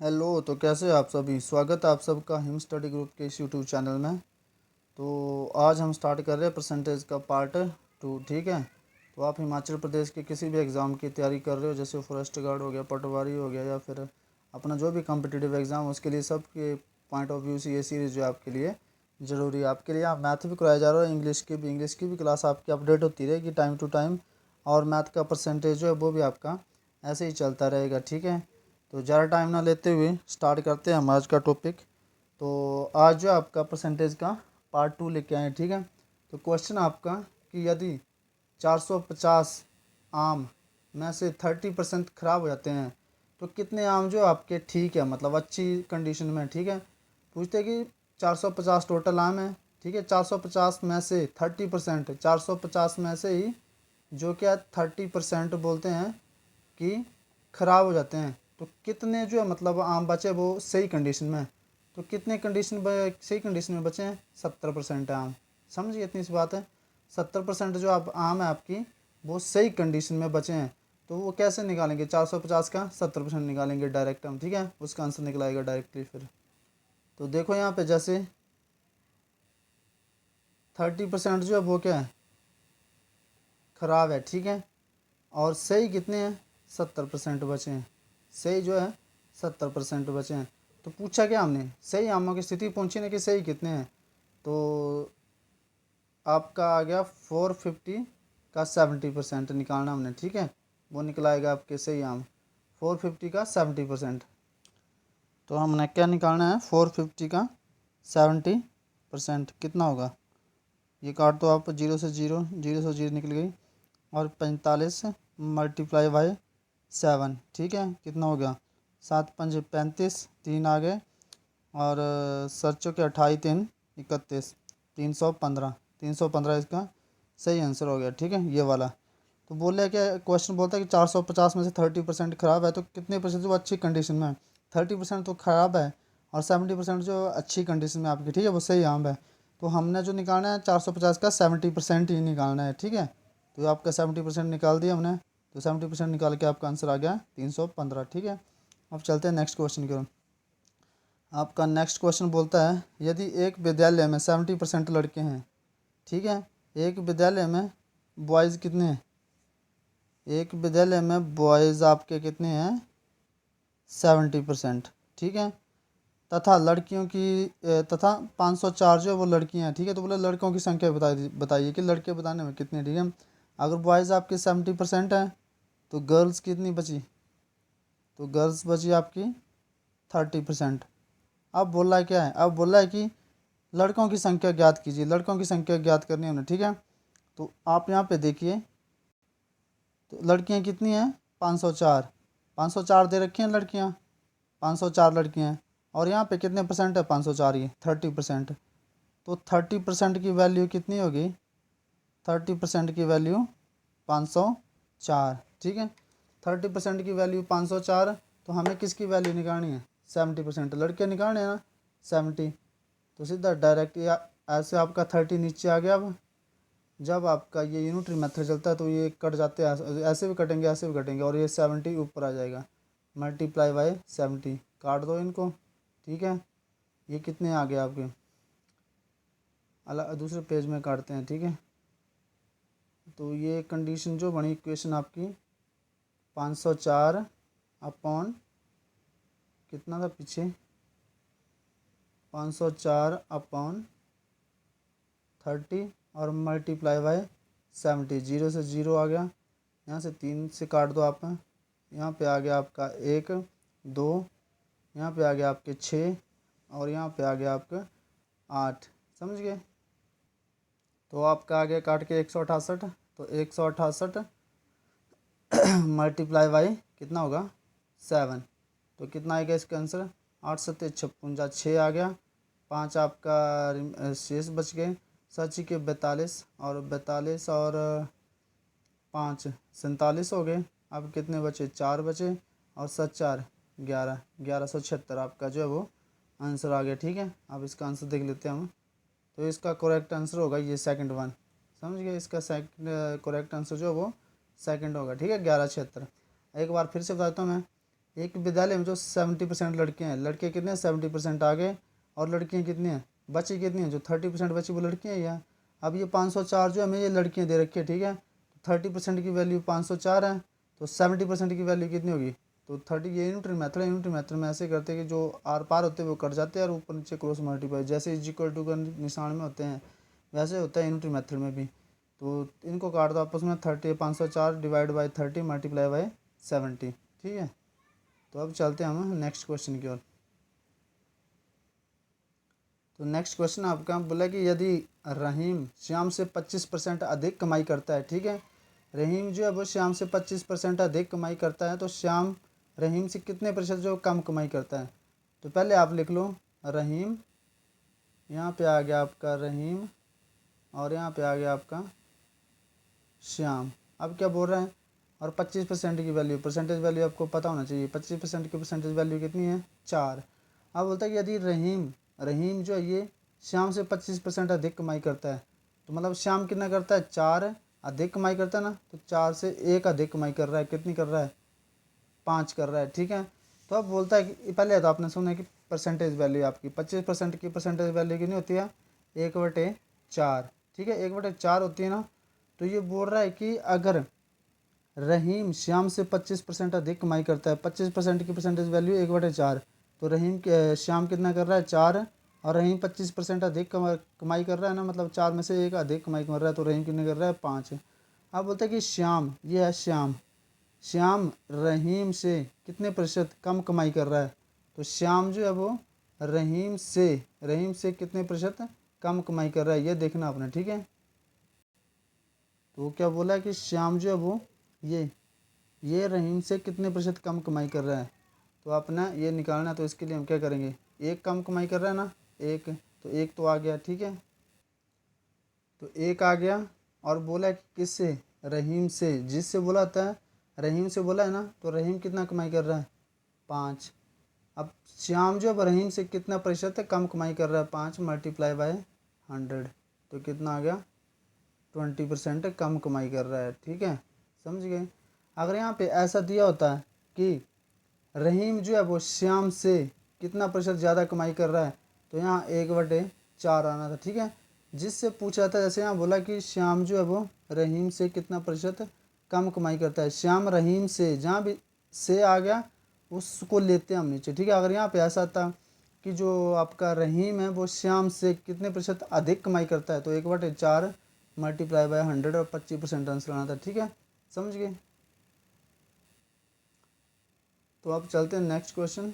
Hello. तो कैसे हैं आप सभी? स्वागत है आप सबका हिम स्टडी ग्रुप के इस यूट्यूब चैनल में। तो आज हम स्टार्ट कर रहे हैं परसेंटेज का पार्ट 2। ठीक है। तो आप हिमाचल प्रदेश के किसी भी एग्ज़ाम की तैयारी कर रहे हो, जैसे फॉरेस्ट गार्ड हो गया, पटवारी हो गया, या फिर अपना जो भी कॉम्पिटिटिव एग्ज़ाम, उसके लिए सब के पॉइंट ऑफ व्यू से ये सीरीज़ जो है आपके लिए ज़रूरी है। आपके लिए आप मैथ भी कराया जा रहा है, इंग्लिश की भी क्लास आपकी अपडेट होती रहेगी टाइम टू टाइम। और मैथ का परसेंटेज जो है वो भी आपका ऐसे ही चलता रहेगा। ठीक है। तो ज़्यादा टाइम ना लेते हुए स्टार्ट करते हैं हम आज का टॉपिक। तो आज जो आपका परसेंटेज का पार्ट 2 लेके आए हैं। ठीक है। तो क्वेश्चन आपका कि यदि 450 आम में से 30% ख़राब हो जाते हैं तो कितने आम जो आपके ठीक है, मतलब अच्छी कंडीशन में। ठीक है। पूछते हैं कि 450 टोटल आम है। ठीक है। 450 में से 30%, 450 में से ही जो क्या 30% बोलते हैं कि ख़राब हो जाते हैं, तो कितने जो है मतलब आम बचे वो सही कंडीशन में। तो कितने सही कंडीशन में बचे हैं? 70% है आम। समझिए, इतनी सी बात है। 70% जो आप आम है आपकी वो सही कंडीशन में बचे हैं। तो वो कैसे निकालेंगे? 450 का 70% निकालेंगे डायरेक्ट हम। ठीक है। उसका आंसर निकलाएगा डायरेक्टली फिर। तो देखो यहाँ पे जैसे 30% जो है वो क्या है, ख़राब है। ठीक है। और सही कितने हैं? 70% बचे हैं। सही जो है 70% बचे हैं। तो पूछा क्या हमने? सही आमों की स्थिति पूछी ना कि सही कितने हैं। तो आपका आ गया 450 का 70% निकालना हमने। ठीक है। वो निकलाएगा आपके सही आम 450 का 70%। तो हमने क्या निकालना है? 450 का 70% कितना होगा? ये काट दो आप, जीरो से जीरो, जीरो से जीरो निकल गई। और 45 मल्टीप्लाई बाई 7। ठीक है। कितना हो गया? 7×5 = 35, 3 आ गए। और सरचों के 28, 3 31, 315। 315 इसका सही आंसर हो गया। ठीक है, ये वाला। तो बोले क्या, क्वेश्चन बोलता है कि 450 में से 30% ख़राब है तो कितने परसेंट वो अच्छी कंडीशन में है। 30% तो ख़राब है और 70% जो अच्छी कंडीशन में आपकी, ठीक है, वो सही आम है। तो हमने जो निकालना है 450 का 70% ही निकालना है। ठीक है। तो आपका 70% निकाल दिया हमने। तो 70% निकाल के आपका आंसर आ गया 315। ठीक है। अब चलते हैं नेक्स्ट क्वेश्चन की ओर। आपका नेक्स्ट क्वेश्चन बोलता है यदि एक विद्यालय में 70% लड़के हैं। ठीक है। एक विद्यालय में बॉयज़ कितने हैं? एक विद्यालय में बॉयज़ आपके कितने हैं? 70%। ठीक है। तथा लड़कियों की तथा 504 जो है वो लड़कियां हैं। ठीक है। तो बोले लड़कों की संख्या बताइए कि लड़के बताने में कितने। ठीक है। अगर बॉयज़ आपके 70% है तो गर्ल्स कितनी बची? तो गर्ल्स बची आपकी 30%। अब बोल रहा है क्या है? अब बोल रहा है कि लड़कों की संख्या ज्ञात कीजिए। लड़कों की संख्या ज्ञात करनी है उन्हें। ठीक है। तो आप यहाँ पे देखिए, तो लड़कियाँ कितनी हैं? 504। 504 दे रखी हैं लड़कियाँ, 504 लड़कियाँ हैं। और यहाँ पे कितने परसेंट है? 504 ही 30%। तो 30% की वैल्यू कितनी होगी? 30% की वैल्यू 504। ठीक है। 30% की वैल्यू 504। तो हमें किसकी वैल्यू निकालनी है? 70%। लड़के निकालने हैं ना 70। तो सीधा डायरेक्ट या ऐसे आपका 30 नीचे आ गया। अब जब आपका ये यूनिटरी मेथड चलता है तो ये कट जाते हैं, ऐसे भी कटेंगे, ऐसे भी कटेंगे, और ये 70 ऊपर आ जाएगा। मल्टीप्लाई बाई 70, काट दो इनको। ठीक है। ये कितने आ गए आपके? अलग दूसरे पेज में काटते हैं। ठीक है। तो ये कंडीशन जो बनी इक्वेशन आपकी 504 अपॉन कितना था पीछे? 504 अपॉन 30 और मल्टीप्लाई बाई 70। जीरो से जीरो आ गया। यहाँ से 3 से काट दो आप। यहाँ पे आ गया आपका 1 2, यहाँ पे आ गया आपके 6, और यहाँ पे आ गया आपका 8। समझ गए? तो आपका आ गया काट के 168। तो 168 मल्टीप्लाई बाई कितना होगा? 7। तो कितना आएगा इसका आंसर? 8 7 56, 6 आ गया। 5 आपका शेष बच गए। सच के 42, और 42 और 5 47 हो गए। अब कितने बचे? 4 बचे। और 7 4 11, 1176 आपका जो है वो आंसर आ गया। ठीक है। अब इसका आंसर देख लेते हैं हम। तो इसका करेक्ट आंसर होगा ये सेकंड वन। समझ गए? इसका सेकंड करेक्ट आंसर जो है वो सेकंड होगा। ठीक है, 1176। एक बार फिर से बताता हूँ मैं। एक विद्यालय में जो 70% लड़के हैं, लड़के कितने हैं 70% आ गए, और लड़कियां कितनी हैं बची, कितनी हैं जो 30% बची वो लड़कियां ही हैं। अब ये 504 जो हमें ये लड़कियां दे रखी है, ठीक है। 30% की वैल्यू 504 है, तो 70% की वैल्यू कितनी होगी, तो 30। ये यूनिटरी मेथड है, यूनिटरी मेथड में ऐसे करते हैं कि जो आर पार होते हैं वो कट जाते हैं और ऊपर नीचे क्रॉस मल्टीप्लाई, जैसे इज इक्वल टू का निशान में होते हैं वैसे होता है यूनिटरी मेथड में भी। तो इनको काट दो आपस में, 30 504 डिवाइड बाई 30 मल्टीप्लाई बाई 70, ठीक है। तो अब चलते हैं हम नेक्स्ट क्वेश्चन की ओर। तो नेक्स्ट क्वेश्चन आपका बोला कि यदि रहीम श्याम से 25% अधिक कमाई करता है, ठीक है। रहीम जो है वो श्याम से 25% अधिक कमाई करता है, तो श्याम रहीम से कितने प्रतिशत जो कम कमाई करता है। तो पहले आप लिख लो रहीम, यहाँ पे आ गया आपका रहीम, और यहाँ पे आ गया आपका श्याम। अब क्या बोल रहा है, और 25% की वैल्यू, परसेंटेज वैल्यू आपको पता होना चाहिए। 25% की परसेंटेज वैल्यू कितनी है 4। अब बोलता है कि यदि रहीम रहीम जो है ये श्याम से 25% अधिक कमाई करता है, तो मतलब श्याम कितना करता है 4 अधिक कमाई करता है ना, तो 4 से 1 अधिक कमाई कर रहा है, कितनी कर रहा है 5 कर रहा है, ठीक है। तो अब बोलता है कि पहले तो आपने सुना कि परसेंटेज वैल्यू आपकी 25% की परसेंटेज वैल्यू कितनी होती है 1/4, ठीक है, 1/4 होती है ना। तो ये बोल रहा है कि अगर रहीम श्याम से 25% अधिक कमाई करता है, 25% की परसेंटेज वैल्यू 1/4, तो श्याम कितना कर रहा है 4, और रहीम 25% अधिक कमाई कर रहा है ना, मतलब 4 में से 1 अधिक कमाई कर रहा है, तो रहीम कितने कर रहा है 5। अब बोलते हैं कि श्याम, ये है श्याम, श्याम रहीम से कितने प्रतिशत कम कमाई कर रहा है। तो श्याम जो है वो रहीम से कितने प्रतिशत कम कमाई कर रहा है, ये देखना आपने, ठीक है। तो क्या बोला है कि श्याम जो है वो ये रहीम से कितने प्रतिशत कम कमाई कर रहा है, तो अपना ये निकालना है। तो इसके लिए हम क्या करेंगे, एक कम कमाई कर रहा है ना, एक, तो एक तो आ गया, ठीक है। तो एक आ गया, और बोला कि किससे, रहीम से, जिससे बोला था रहीम से बोला है ना, तो रहीम कितना कमाई कर रहा है 5। अब श्याम जो है रहीम से कितना प्रतिशत है कम कमाई कर रहा है 5 मल्टीप्लाई बाय 100, तो कितना आ गया 20% कम कमाई कर रहा है, ठीक है, समझ गए। अगर यहाँ पे ऐसा दिया होता है कि रहीम जो है वो श्याम से कितना प्रतिशत ज़्यादा कमाई कर रहा है, तो यहाँ 1/4 आना था, ठीक है। जिससे पूछा था, जैसे यहाँ बोला कि श्याम जो है वो रहीम से कितना प्रतिशत कम कमाई करता है, श्याम रहीम से, जहाँ भी से आ गया उसको लेते हैं हम नीचे, ठीक है। अगर यहाँ पे ऐसा था कि जो आपका रहीम है वो श्याम से कितने प्रतिशत अधिक कमाई करता है, तो 1/4 मल्टीप्लाई बाय 100 और 25% आंसर आना था, ठीक है, समझ गए। तो अब चलते हैं नेक्स्ट क्वेश्चन।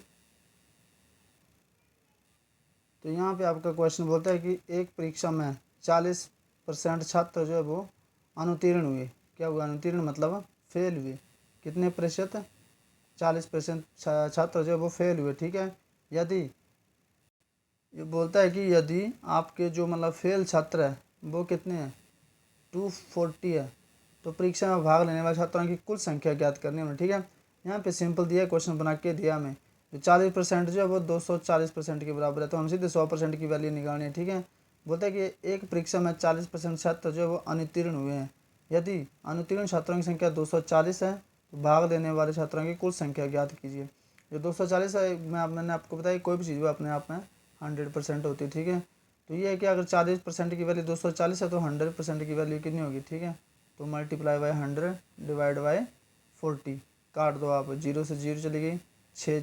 तो यहाँ पे आपका क्वेश्चन बोलता है कि एक परीक्षा में 40% छात्र जो है वो अनुत्तीर्ण हुए। क्या हुआ अनुत्तीर्ण, मतलब फेल हुए। कितने प्रतिशत, 40% छात्र जो है वो फेल हुए, ठीक है। यदि ये बोलता है कि यदि आपके जो मतलब फेल छात्र है वो कितने हैं 240 है, तो परीक्षा में भाग लेने वाले छात्रों की कुल संख्या ज्ञात करनी है, ठीक है। यहाँ पे सिंपल दिया क्वेश्चन बना के दिया हमें, तो 40% जो है वो 240% के बराबर है, तो हम सीधे 100% की वैल्यू निकालनी है, ठीक है। बोलता है कि एक परीक्षा में 40% छात्र जो है वो अनुत्तीर्ण हुए हैं। यदि अनुत्तीर्ण छात्रों की संख्या 240 है, तो भाग लेने वाले छात्रों की कुल संख्या ज्ञात कीजिए। जो 240 है, मैंने आपको बताया कोई भी चीज़ वो अपने आप में 100% होती है, ठीक है। तो ये है कि अगर 40% की वैल्यू 240 है, तो 100% की वैल्यू कितनी होगी, ठीक है। तो मल्टीप्लाई बाय 100 डिवाइड बाय 40, काट दो आप, 0 से 0 चली गई, 6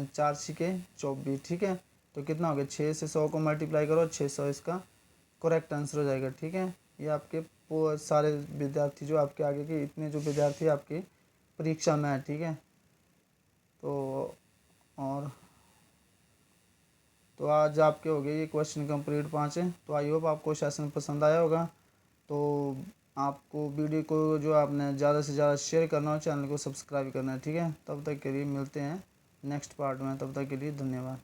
4 छिके 24, ठीक है। तो कितना हो गया 6 से 100 को मल्टीप्लाई करो, 600 इसका करेक्ट आंसर हो जाएगा, ठीक है। ये आपके सारे विद्यार्थी जो आपके आगे के इतने जो विद्यार्थी आपकी परीक्षा में है, ठीक है। तो और तो आज आपके हो गए ये क्वेश्चन कंप्लीट 5 है। तो आई होप आपको सेशन पसंद आया होगा। तो आपको वीडियो को जो आपने ज़्यादा से ज़्यादा शेयर करना हो, चैनल को सब्सक्राइब करना है, ठीक है। तब तक के लिए मिलते हैं नेक्स्ट पार्ट में, तब तक के लिए धन्यवाद।